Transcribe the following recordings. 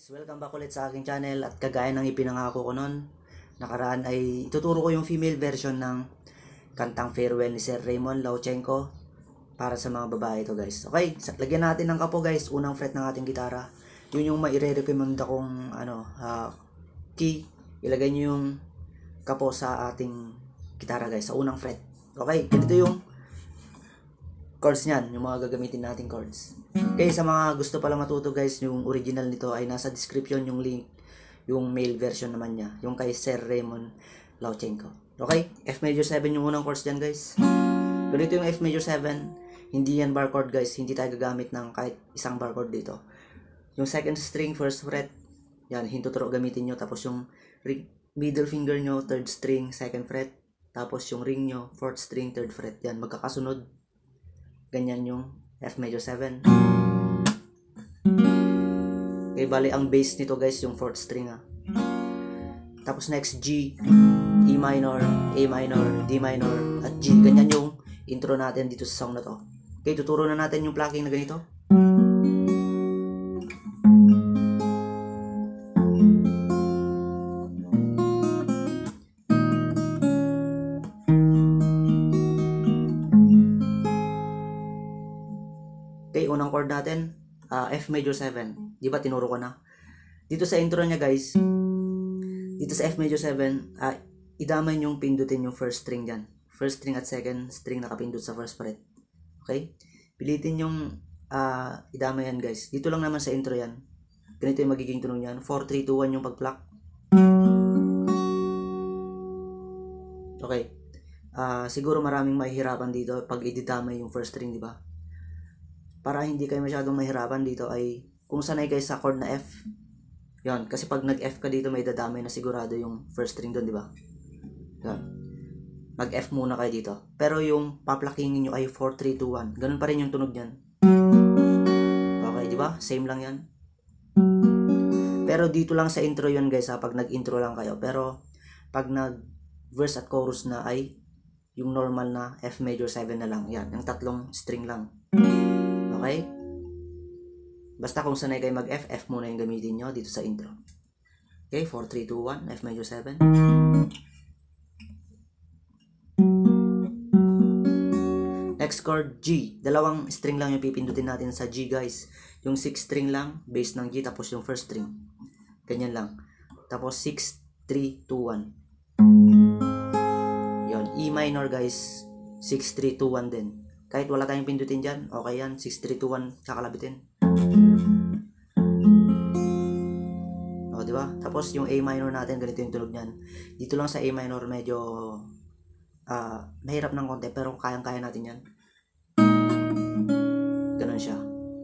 Welcome back ulit sa aking channel at kagaya ng ipinangako ko noon nakaraan ay ituturo ko yung female version ng kantang Farewell ni Sir Raymond Lauchenko para sa mga babae ito guys. Okay, lagyan natin ng kapo guys, unang fret ng ating gitara. Yun yung maire-recommend akong key. Ilagay nyo yung kapo sa ating gitara guys, sa unang fret. Okay, ganito yung chords niyan, yung mga gagamitin nating chords. Okay, sa mga gusto pala matuto guys, yung original nito ay nasa description yung link, yung male version naman niya, yung kay Sir Raymond Lauchenko. Okay, F major 7 yung unang chords diyan guys. Ganito yung F major 7, hindi yan bar chord guys, hindi tayo gagamit ng kahit isang bar chord dito. Yung second string, first fret, yan, hintuturo gamitin nyo, tapos yung middle finger nyo, third string, second fret, tapos yung ring nyo, fourth string, third fret, yan, magkakasunod. Ganyan yung F major 7. Okay, bali ang bass nito guys yung 4th string Tapos next G, E minor, A minor, D minor, at G. Ganyan yung intro natin dito sa song na to. Okay, tuturo na natin yung plucking na ganito. Okay, unang chord natin, F major 7. Di ba tinuro ko na? Dito sa intro niya guys, dito sa F major 7, idamay yung pindutin yung first string dyan. First string at second string nakapindot sa first fret. Okay? Pilitin yung idamay yan guys. Dito lang naman sa intro yan. Ganito yung magiging tunog yan. 4, 3, 2, 1 yung pag-pluck. Okay. Siguro maraming mahihirapan dito pag ididamay yung first string, di ba? Para hindi kayo masyadong mahirapan dito ay kung sanay kayo sa chord na F. Yan, kasi pag nag-F ka dito may dadamay na sigurado yung first string doon, di ba? Yan. Mag-F muna kayo dito. Pero yung paplakingin nyo ay 4, 3, 2, 1. Ganun pa rin yung tunog niyan. Okay, di ba? Same lang yan. Pero dito lang sa intro yun guys pag nag-intro lang kayo. Pero pag nag-verse at chorus na ay yung normal na F major 7 na lang. Yan, yung tatlong string lang. Okay? Basta kung sanay kayo mag-F, F muna yung gamitin nyo dito sa intro. Okay, 4, 3, 2, 1, F major 7. Next chord, G. Dalawang string lang yung pipindutin natin sa G guys. Yung 6 string lang, base ng G, tapos yung first string. Ganyan lang. Tapos 6, 3, 2, 1. Yun, E minor guys, 6, 3, 2, 1 din. Kahit wala tayong pindutin dyan, okay yan. 6, 3, 2, 1, kakalabitin. O, diba? Tapos yung A minor natin, ganito yung tunog nyan. Dito lang sa A minor, medyo mahirap ng konti, pero kayang-kaya natin yan. Ganun siya.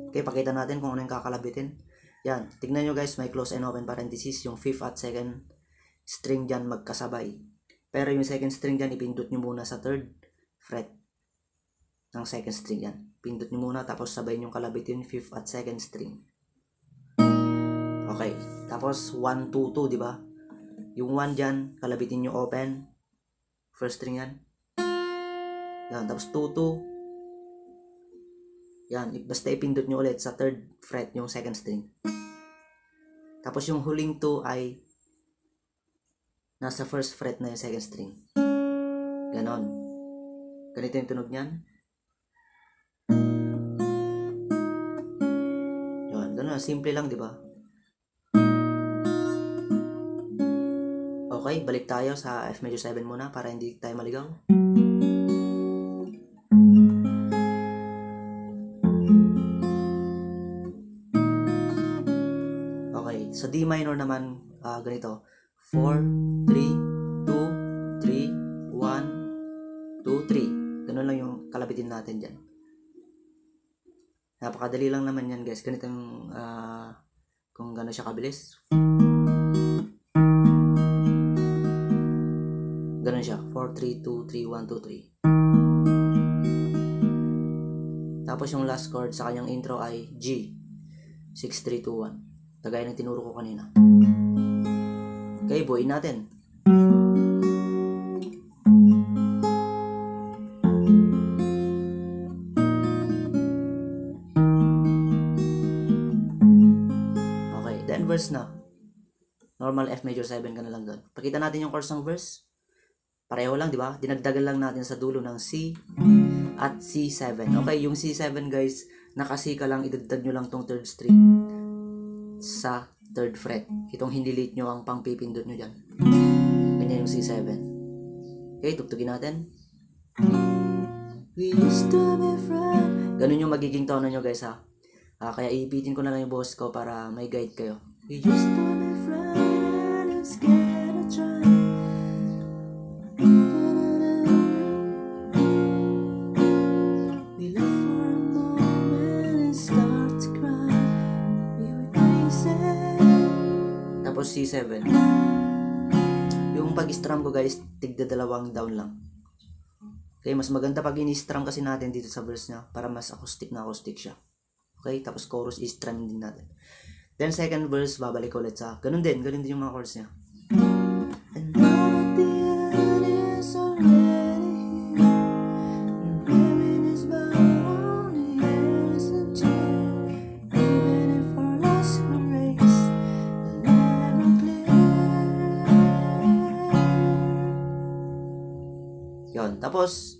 Okay, pakita natin kung ano yung kakalabitin. Yan, tignan nyo guys, may close and open parenthesis. Yung 5th at 2nd string dyan magkasabay. Pero yung 2nd string dyan, ipindot nyo muna sa 3rd fret ng 2nd string yan. Pindot nyo muna, tapos sabay yung kalabitin 5th at 2nd string. Okay. Tapos 1, 2, 2, di ba? Yung 1 dyan, kalabitin nyo open. First string yan. Yan. Tapos 2, 2. Yan. Basta ipindot nyo ulit sa 3rd fret yung 2nd string. Tapos yung huling 2 ay nasa 1st fret na yung 2nd string. Ganon. Ganito yung tunog nyan. Ganun, simple lang, di ba? Okay, balik tayo sa F major 7 muna para hindi tayo maligaw. Okay, sa D minor naman, ganito. 4, 3, 2, 3, 1, 2, 3. Ganun lang yung kalabitin natin dyan. Napakadali lang naman yan guys. Ganito yung kung gano'n siya kabilis. Ganun siya. 4, 3, 2, 3, 1, 2, 3. Tapos yung last chord sa kanyang intro ay G. 6, 3, 2, 1. Kagaya ng tinuro ko kanina. Okay, buuin natin. Okay, then verse na. Normal F major 7 ka na lang doon. Pakita natin yung chords ng verse. Pareho lang, di ba? Dinagdagan lang natin sa dulo ng C at C7. Okay, yung C7 guys, naka-C ka lang, idagdag nyo lang tong third string sa third fret. Itong hindi late nyo ang pangpipindot nyo dyan. Ganyan yung C7. Okay, tugtugin natin. We used to be friends. Ganun yung magiging tono nyo guys ha. Kaya iipitin ko na lang yung boss ko para may guide kayo. We used to be friends and scared to try. We left for a moment and start to cry. We were crazy. Tapos C7. Yung pag-strum ko guys, tigda 2 down lang. Okay, mas maganda pag ini-strum kasi natin dito sa verse niya para mas acoustic siya. Okay, tapos chorus is-strum din natin. Then second verse, babalik ulit sa ganun din yung mga chords niya. And now that the end is already here, and heaven is bound on the ears of joy. Even if our lost in the race, never clear. Yun, tapos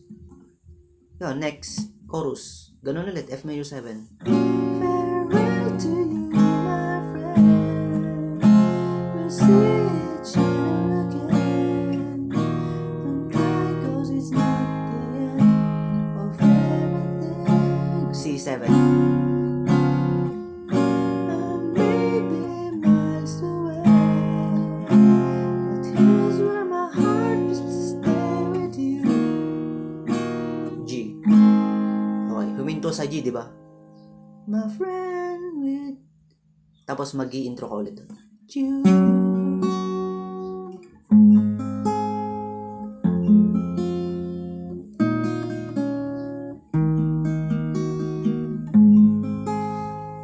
yun, next chorus. Ganun ulit, F major 7. Farewell to you, my friend. We'll see each other again. Don't cry, cause it's not the end of everything. C7. I may be miles away, but here's where my heart is to stay with you. G. Okay, huminto sa G, di ba? My friend with... Tapos mag-i-intro ka ulit. You.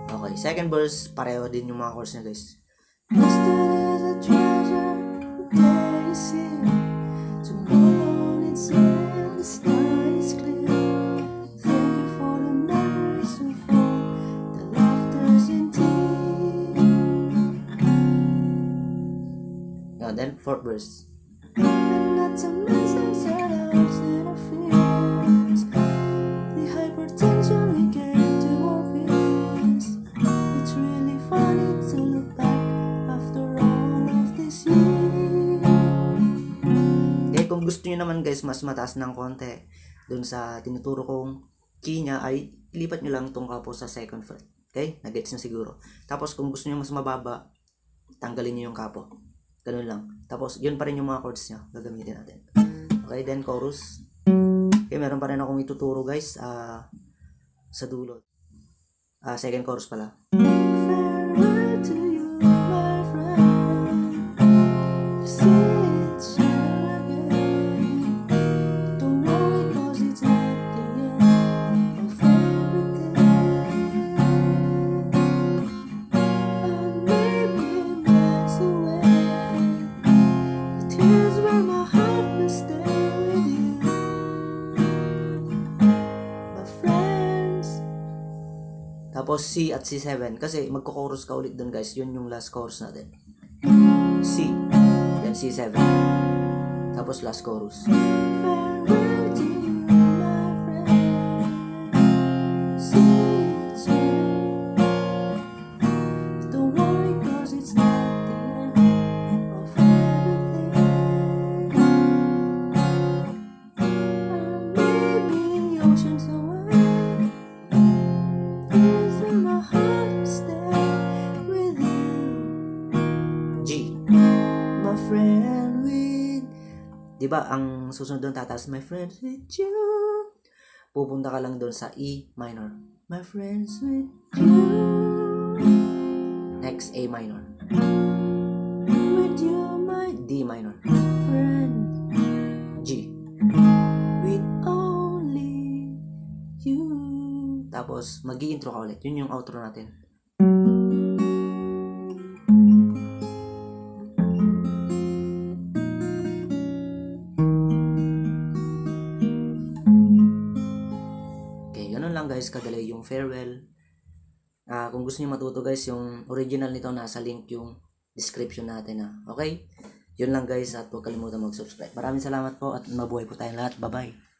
Okay, second verse, pareho din yung mga chords niya guys. Yesterday's a treasure, today is here. Tomorrow it's in the sky is clear. Thank you for the memories of all the laughters and tears. Yeah, then fourth verse. And not to mention sad hours and our fears, the hypertension we gave to our peers. It's really funny to look back after all of this year. Okay, kung gusto niyo naman guys mas mataas ng konti dun sa tinuturo kong key niya ay ilipat nyo lang tong kapo sa second fret. Okay? Nagets nyo siguro. Tapos kung gusto nyo mas mababa, tanggalin nyo yung kapo. Ganun lang. Tapos yun pa rin yung mga chords niya. Gagamitin natin. Okay, then chorus. Okay, meron pa rin akong ituturo guys sa dulo. Second chorus pala. Farewell to you, my friend. See each other again. Don't worry, cause it's not the end of everything. I may be miles away, but here's where my heart will stay with you, my friends. Tapos C at C7 kasi magko-chorus ka ulit dun guys. Yun yung last chorus natin. C, then C7. Tapos last chorus. Farewell to you, my friend. See each other. Don't worry, cause it's not the end of everything. I may be oceans away. Here's where my heart will stay with you. G, my friend with... Diba, ang susunod doon tataas, my friend with you. Pupunta ka lang doon sa E minor. my friends with you. Next, A minor. With you, my D minor. Friend. G. With only you. Tapos, mag-i-intro ka ulit. Yun yung outro natin. Ganun lang guys, kadali yung farewell. Kung gusto niyo matuto guys, yung original nito nasa link yung description natin Okay? Yun lang guys, at huwag kalimutan mag-subscribe. Maraming salamat po at mabuhay po tayong lahat. Bye-bye.